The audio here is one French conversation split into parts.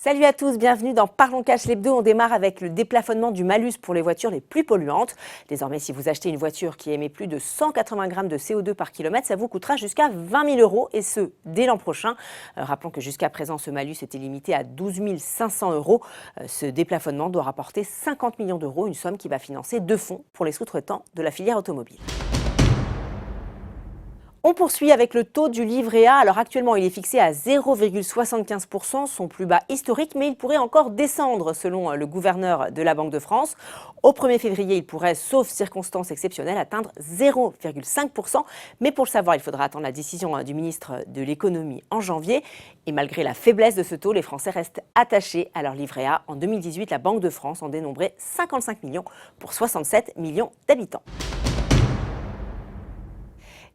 Salut à tous, bienvenue dans Parlons Cash l'hebdo. On démarre avec le déplafonnement du malus pour les voitures les plus polluantes. Désormais, si vous achetez une voiture qui émet plus de 180 grammes de CO2 par kilomètre, ça vous coûtera jusqu'à 20 000 euros et ce, dès l'an prochain. Rappelons que jusqu'à présent, ce malus était limité à 12 500 euros. Ce déplafonnement doit rapporter 50 millions d'euros, une somme qui va financer deux fonds pour les sous-traitants de la filière automobile. On poursuit avec le taux du livret A. Alors actuellement, il est fixé à 0,75%, son plus bas historique, mais il pourrait encore descendre selon le gouverneur de la Banque de France. Au 1er février, il pourrait, sauf circonstances exceptionnelles, atteindre 0,5%. Mais pour le savoir, il faudra attendre la décision du ministre de l'économie en janvier. Et malgré la faiblesse de ce taux, les Français restent attachés à leur livret A. En 2018, la Banque de France en dénombrait 55 millions pour 67 millions d'habitants.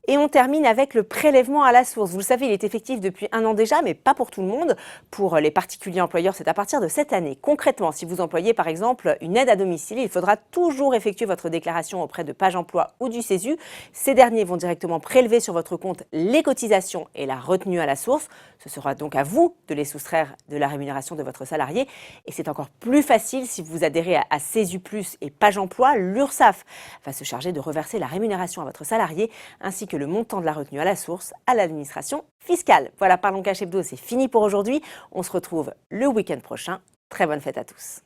Et on termine avec le prélèvement à la source. Vous le savez, il est effectif depuis un an déjà, mais pas pour tout le monde. Pour les particuliers employeurs, c'est à partir de cette année. Concrètement, si vous employez par exemple une aide à domicile, il faudra toujours effectuer votre déclaration auprès de Page Emploi ou du CESU. Ces derniers vont directement prélever sur votre compte les cotisations et la retenue à la source. Ce sera donc à vous de les soustraire de la rémunération de votre salarié. Et c'est encore plus facile si vous adhérez à CESU Plus et Page Emploi. L'URSSAF va se charger de reverser la rémunération à votre salarié ainsi que le montant de la retenue à la source à l'administration fiscale. Voilà, Parlons Cash Hebdo, c'est fini pour aujourd'hui. On se retrouve le week-end prochain. Très bonne fête à tous.